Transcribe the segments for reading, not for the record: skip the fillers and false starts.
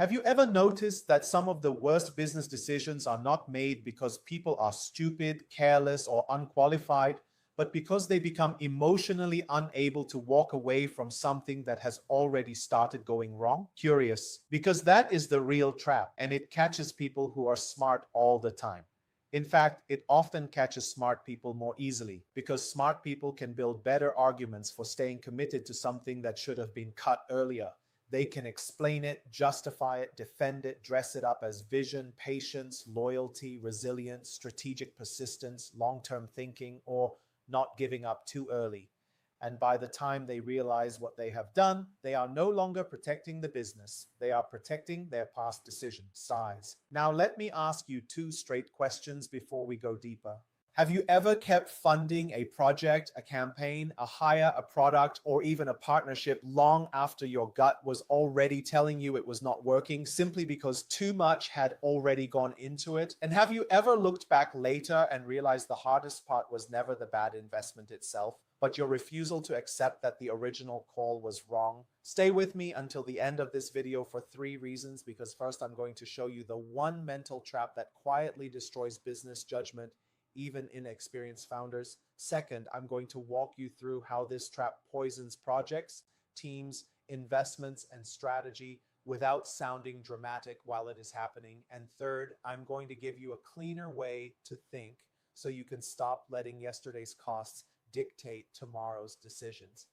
Have you ever noticed that some of the worst business decisions are not made because people are stupid, careless, or unqualified, but because they become emotionally unable to walk away from something that has already started going wrong? Curious, because that is the real trap, and it catches people who are smart all the time. In fact, it often catches smart people more easily because smart people can build better arguments for staying committed to something that should have been cut earlier. They can explain it, justify it, defend it, dress it up as vision, patience, loyalty, resilience, strategic persistence, long-term thinking, or not giving up too early. And by the time they realize what they have done, they are no longer protecting the business. They are protecting their past decision size. Now, let me ask you two straight questions before we go deeper. Have you ever kept funding a project, a campaign, a hire, a product, or even a partnership long after your gut was already telling you it was not working simply because too much had already gone into it? And have you ever looked back later and realized the hardest part was never the bad investment itself, but your refusal to accept that the original call was wrong? Stay with me until the end of this video for 3 reasons, because first I'm going to show you the one mental trap that quietly destroys business judgment, even inexperienced founders. Second, I'm going to walk you through how this trap poisons projects, teams, investments, and strategy without sounding dramatic while it is happening. And third, I'm going to give you a cleaner way to think so you can stop letting yesterday's costs dictate tomorrow's decisions.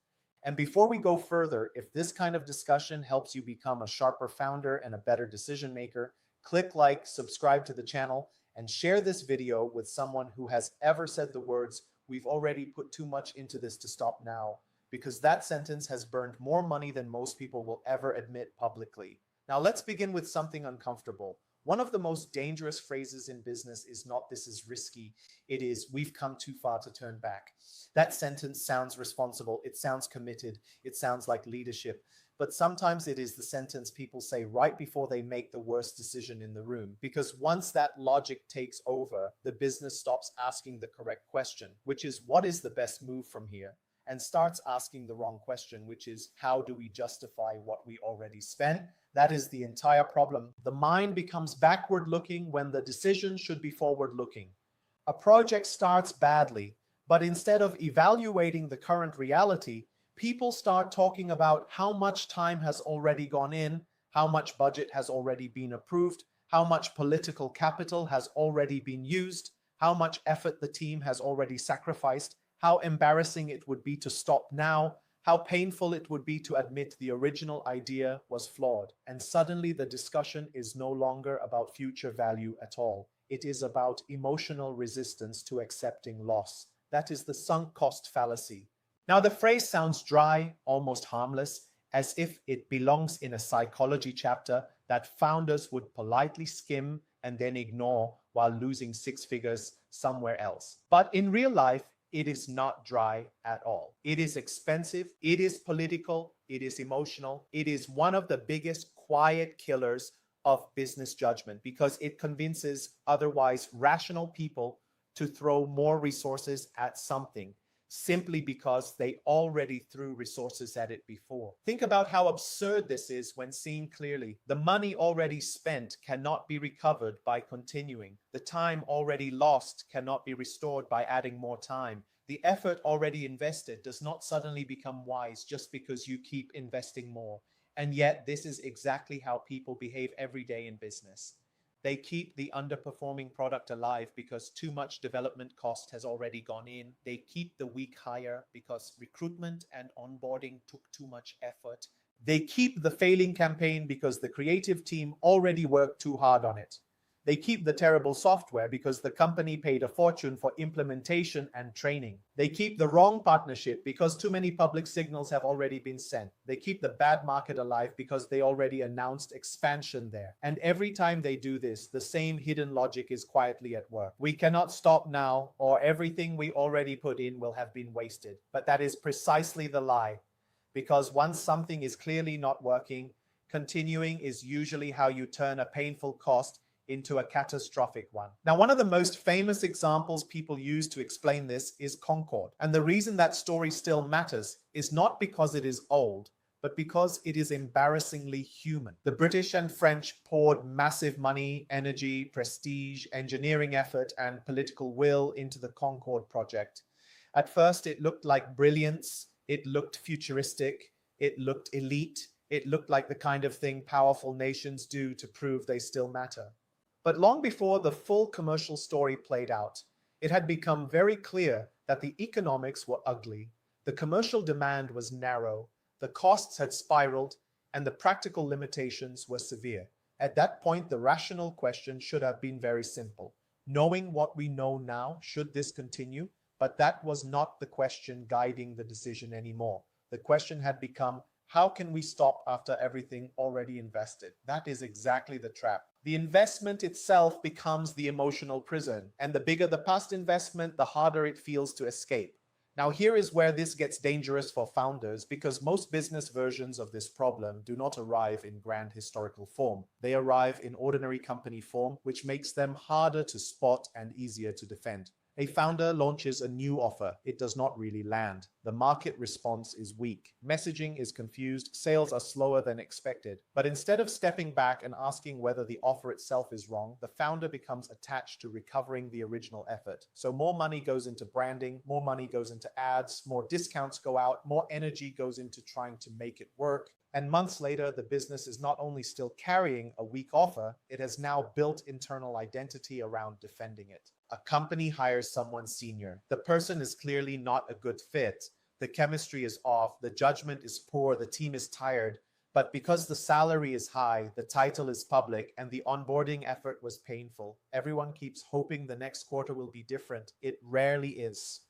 And before we go further, if this kind of discussion helps you become a sharper founder and a better decision maker, click like, subscribe to the channel, and share this video with someone who has ever said the words, "We've already put too much into this to stop now," because that sentence has burned more money than most people will ever admit publicly. Now let's begin with something uncomfortable. One of the most dangerous phrases in business is not "this is risky," it is "we've come too far to turn back." That sentence sounds responsible, it sounds committed, it sounds like leadership. But sometimes it is the sentence people say right before they make the worst decision in the room. Because once that logic takes over, the business stops asking the correct question, which is, what is the best move from here? And starts asking the wrong question, which is, how do we justify what we already spent? That is the entire problem. The mind becomes backward looking when the decision should be forward looking. A project starts badly, but instead of evaluating the current reality, people start talking about how much time has already gone in, how much budget has already been approved, how much political capital has already been used, how much effort the team has already sacrificed, how embarrassing it would be to stop now, how painful it would be to admit the original idea was flawed. And suddenly the discussion is no longer about future value at all. It is about emotional resistance to accepting loss. That is the sunk cost fallacy. Now, the phrase sounds dry, almost harmless, as if it belongs in a psychology chapter that founders would politely skim and then ignore while losing 6 figures somewhere else. But in real life, it is not dry at all. It is expensive, it is political, it is emotional. It is one of the biggest quiet killers of business judgment because it convinces otherwise rational people to throw more resources at something simply because they already threw resources at it before. Think about how absurd this is when seen clearly. The money already spent cannot be recovered by continuing. The time already lost cannot be restored by adding more time. The effort already invested does not suddenly become wise just because you keep investing more. And yet, this is exactly how people behave every day in business. They keep the underperforming product alive because too much development cost has already gone in. They keep the weak hire because recruitment and onboarding took too much effort. They keep the failing campaign because the creative team already worked too hard on it. They keep the terrible software because the company paid a fortune for implementation and training. They keep the wrong partnership because too many public signals have already been sent. They keep the bad market alive because they already announced expansion there. And every time they do this, the same hidden logic is quietly at work. We cannot stop now, or everything we already put in will have been wasted. But that is precisely the lie. Because once something is clearly not working, continuing is usually how you turn a painful cost into a catastrophic one. Now, one of the most famous examples people use to explain this is Concord. And the reason that story still matters is not because it is old, but because it is embarrassingly human. The British and French poured massive money, energy, prestige, engineering effort, and political will into the Concorde project. At first, it looked like brilliance, it looked futuristic, it looked elite, it looked like the kind of thing powerful nations do to prove they still matter. But long before the full commercial story played out, it had become very clear that the economics were ugly, the commercial demand was narrow, the costs had spiraled, and the practical limitations were severe. At that point, the rational question should have been very simple. Knowing what we know now, should this continue? But that was not the question guiding the decision anymore. The question had become, how can we stop after everything already invested? That is exactly the trap. The investment itself becomes the emotional prison, and the bigger the past investment, the harder it feels to escape. Now, here is where this gets dangerous for founders, because most business versions of this problem do not arrive in grand historical form. They arrive in ordinary company form, which makes them harder to spot and easier to defend. A founder launches a new offer. It does not really land. The market response is weak. Messaging is confused. Sales are slower than expected. But instead of stepping back and asking whether the offer itself is wrong, the founder becomes attached to recovering the original effort. So more money goes into branding, more money goes into ads, more discounts go out, more energy goes into trying to make it work. And months later, the business is not only still carrying a weak offer, it has now built internal identity around defending it. A company hires someone senior. The person is clearly not a good fit. The chemistry is off, the judgment is poor, the team is tired. But because the salary is high, the title is public, and the onboarding effort was painful, everyone keeps hoping the next quarter will be different. It rarely is.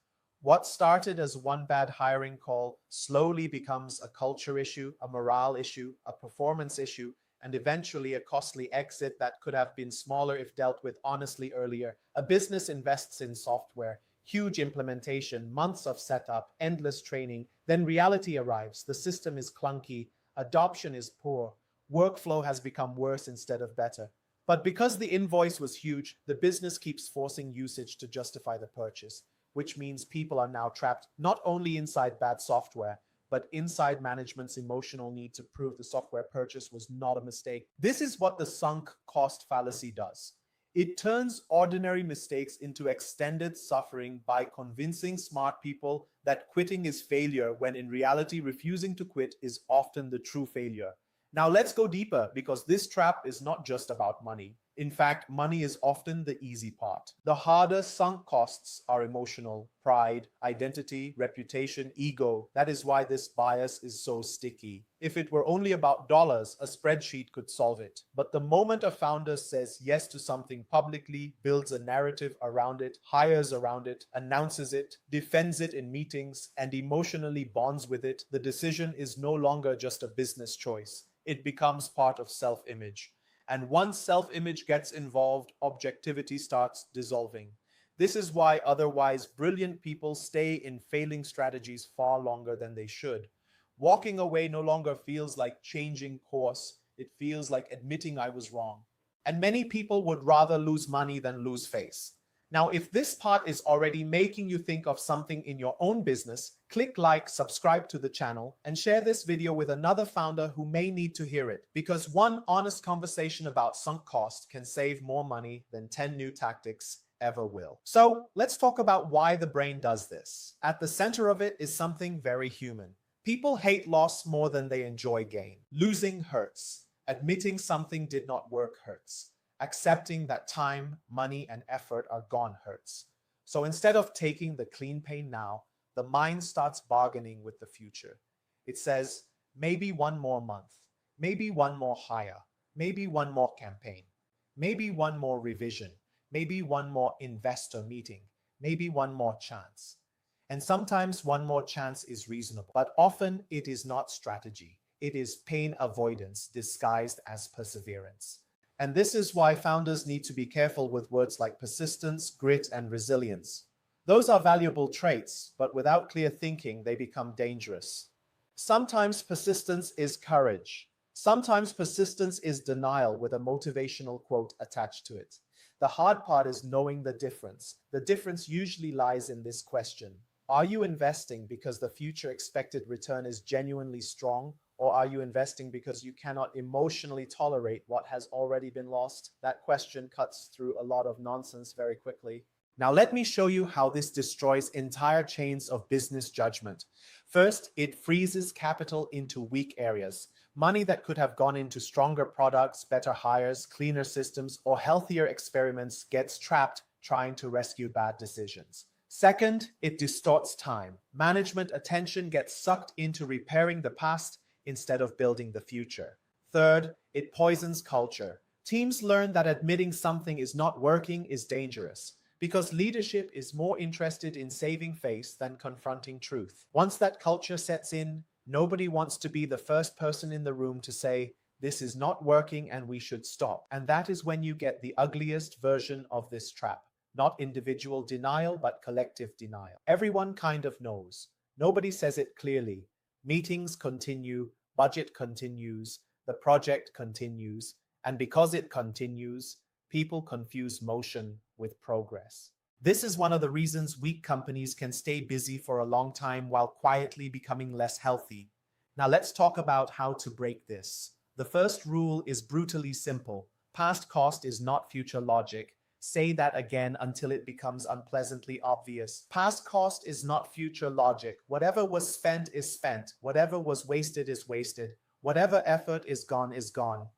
What started as one bad hiring call slowly becomes a culture issue, a morale issue, a performance issue, and eventually a costly exit that could have been smaller if dealt with honestly earlier. A business invests in software, huge implementation, months of setup, endless training. Then reality arrives. The system is clunky, adoption is poor, workflow has become worse instead of better. But because the invoice was huge, the business keeps forcing usage to justify the purchase, which means people are now trapped not only inside bad software, but inside management's emotional need to prove the software purchase was not a mistake. This is what the sunk cost fallacy does. It turns ordinary mistakes into extended suffering by convincing smart people that quitting is failure, when in reality, refusing to quit is often the true failure. Now let's go deeper, because this trap is not just about money. In fact, money is often the easy part. The harder sunk costs are emotional, pride, identity, reputation, ego. That is why this bias is so sticky. If it were only about dollars, a spreadsheet could solve it. But the moment a founder says yes to something publicly, builds a narrative around it, hires around it, announces it, defends it in meetings, and emotionally bonds with it, the decision is no longer just a business choice. It becomes part of self-image. And once self-image gets involved, objectivity starts dissolving. This is why otherwise brilliant people stay in failing strategies far longer than they should. Walking away no longer feels like changing course. It feels like admitting I was wrong. And many people would rather lose money than lose face. Now, if this part is already making you think of something in your own business, click like, subscribe to the channel, and share this video with another founder who may need to hear it. Because one honest conversation about sunk cost can save more money than 10 new tactics ever will. So let's talk about why the brain does this. At the center of it is something very human. People hate loss more than they enjoy gain. Losing hurts. Admitting something did not work hurts. Accepting that time, money, and effort are gone hurts. So instead of taking the clean pain now, the mind starts bargaining with the future. It says, maybe one more month, maybe one more hire, maybe one more campaign, maybe one more revision, maybe one more investor meeting, maybe one more chance. And sometimes one more chance is reasonable, but often it is not strategy. It is pain avoidance disguised as perseverance. And this is why founders need to be careful with words like persistence, grit, and resilience. Those are valuable traits, but without clear thinking, they become dangerous. Sometimes persistence is courage. Sometimes persistence is denial with a motivational quote attached to it. The hard part is knowing the difference. The difference usually lies in this question. Are you investing because the future expected return is genuinely strong, Or are you investing because you cannot emotionally tolerate what has already been lost? That question cuts through a lot of nonsense very quickly. Now, let me show you how this destroys entire chains of business judgment. First, it freezes capital into weak areas. Money that could have gone into stronger products, better hires, cleaner systems, or healthier experiments gets trapped trying to rescue bad decisions. Second, it distorts time. Management attention gets sucked into repairing the past instead of building the future. Third, it poisons culture. Teams learn that admitting something is not working is dangerous because leadership is more interested in saving face than confronting truth. Once that culture sets in, nobody wants to be the first person in the room to say, this is not working and we should stop. And that is when you get the ugliest version of this trap. Not individual denial, but collective denial. Everyone kind of knows. Nobody says it clearly. Meetings continue, budget continues, the project continues, and because it continues, people confuse motion with progress. This is one of the reasons weak companies can stay busy for a long time while quietly becoming less healthy. Now let's talk about how to break this. The first rule is brutally simple. Past cost is not future logic. Say that again until it becomes unpleasantly obvious. Past cost is not future logic. Whatever was spent is spent. Whatever was wasted is wasted. Whatever effort is gone is gone.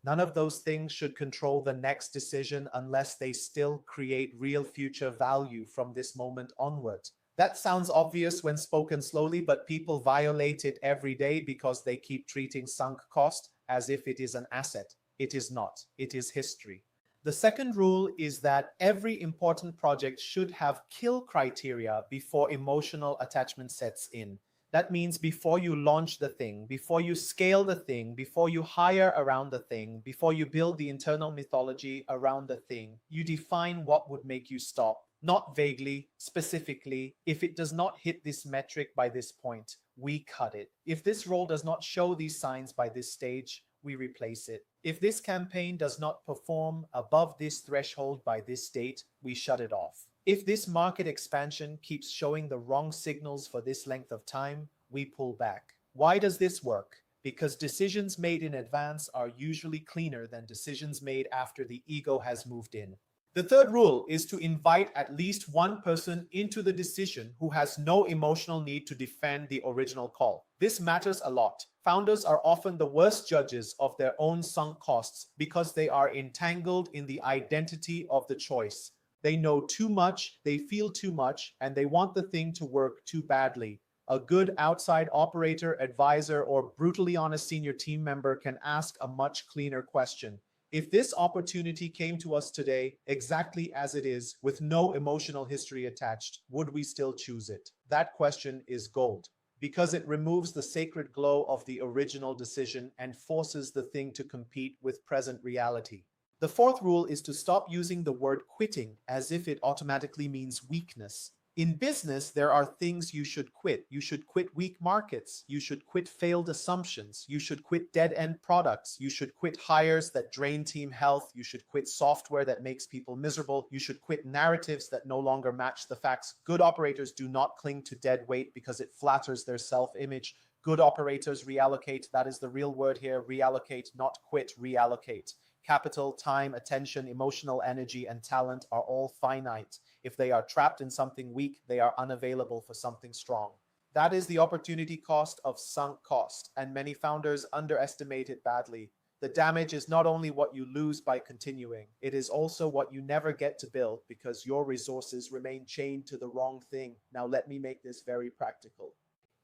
None of those things should control the next decision unless they still create real future value from this moment onward. That sounds obvious when spoken slowly, but people violate it every day because they keep treating sunk cost as if it is an asset. It is not. It is history. The second rule is that every important project should have kill criteria before emotional attachment sets in. That means before you launch the thing, before you scale the thing, before you hire around the thing, before you build the internal mythology around the thing, you define what would make you stop. Not vaguely, specifically. If it does not hit this metric by this point, we cut it. If this role does not show these signs by this stage, we replace it. If this campaign does not perform above this threshold by this date, we shut it off. If this market expansion keeps showing the wrong signals for this length of time, we pull back. Why does this work? Because decisions made in advance are usually cleaner than decisions made after the ego has moved in. The third rule is to invite at least one person into the decision who has no emotional need to defend the original call. This matters a lot. Founders are often the worst judges of their own sunk costs because they are entangled in the identity of the choice. They know too much, they feel too much, and they want the thing to work too badly. A good outside operator, advisor, or brutally honest senior team member can ask a much cleaner question. If this opportunity came to us today exactly as it is, with no emotional history attached, would we still choose it? That question is gold, because it removes the sacred glow of the original decision and forces the thing to compete with present reality. The fourth rule is to stop using the word quitting as if it automatically means weakness. In business, there are things you should quit. You should quit weak markets. You should quit failed assumptions. You should quit dead-end products. You should quit hires that drain team health. You should quit software that makes people miserable. You should quit narratives that no longer match the facts. Good operators do not cling to dead weight because it flatters their self-image. Good operators reallocate. That is the real word here. Reallocate, not quit, reallocate. Capital, time, attention, emotional energy, and talent are all finite. If they are trapped in something weak, they are unavailable for something strong. That is the opportunity cost of sunk cost, and many founders underestimate it badly. The damage is not only what you lose by continuing, it is also what you never get to build because your resources remain chained to the wrong thing. Now let me make this very practical.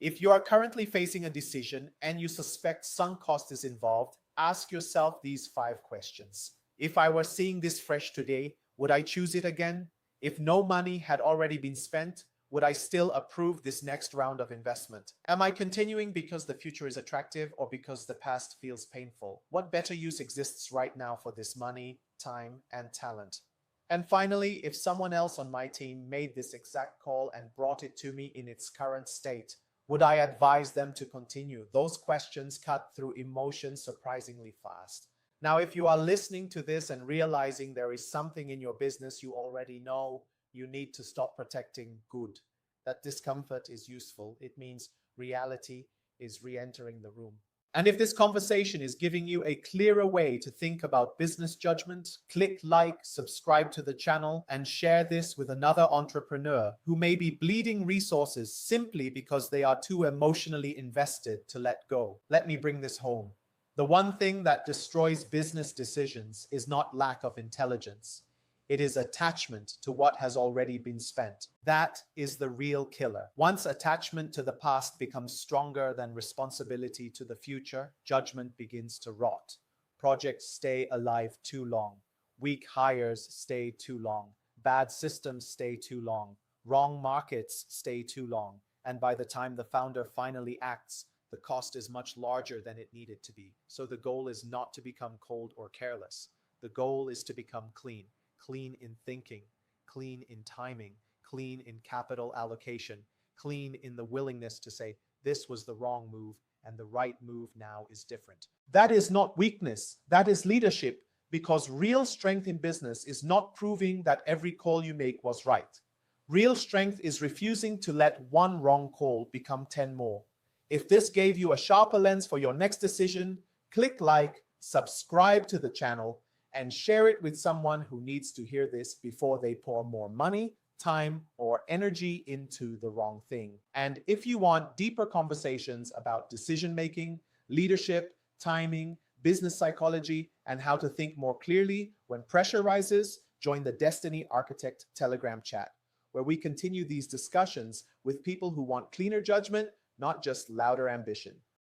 If you are currently facing a decision and you suspect sunk cost is involved, ask yourself these 5 questions. If I were seeing this fresh today, would I choose it again? If no money had already been spent, would I still approve this next round of investment? Am I continuing because the future is attractive or because the past feels painful? What better use exists right now for this money, time, and talent? And finally, if someone else on my team made this exact call and brought it to me in its current state, would I advise them to continue? Those questions cut through emotions surprisingly fast. Now, if you are listening to this and realizing there is something in your business you already know, you need to stop protecting good. That discomfort is useful. It means reality is re-entering the room. And if this conversation is giving you a clearer way to think about business judgment, click like, subscribe to the channel, and share this with another entrepreneur who may be bleeding resources simply because they are too emotionally invested to let go. Let me bring this home. The one thing that destroys business decisions is not lack of intelligence. It is attachment to what has already been spent. That is the real killer. Once attachment to the past becomes stronger than responsibility to the future, judgment begins to rot. Projects stay alive too long. Weak hires stay too long. Bad systems stay too long. Wrong markets stay too long. And by the time the founder finally acts, the cost is much larger than it needed to be. So the goal is not to become cold or careless. The goal is to become clean. Clean in thinking, clean in timing, clean in capital allocation, clean in the willingness to say, this was the wrong move and the right move now is different. That is not weakness, that is leadership, because real strength in business is not proving that every call you make was right. Real strength is refusing to let one wrong call become 10 more. If this gave you a sharper lens for your next decision, click like, subscribe to the channel, and share it with someone who needs to hear this before they pour more money, time, or energy into the wrong thing. And if you want deeper conversations about decision-making, leadership, timing, business psychology, and how to think more clearly when pressure rises, join the Destiny Architect Telegram chat, where we continue these discussions with people who want cleaner judgment, not just louder ambition.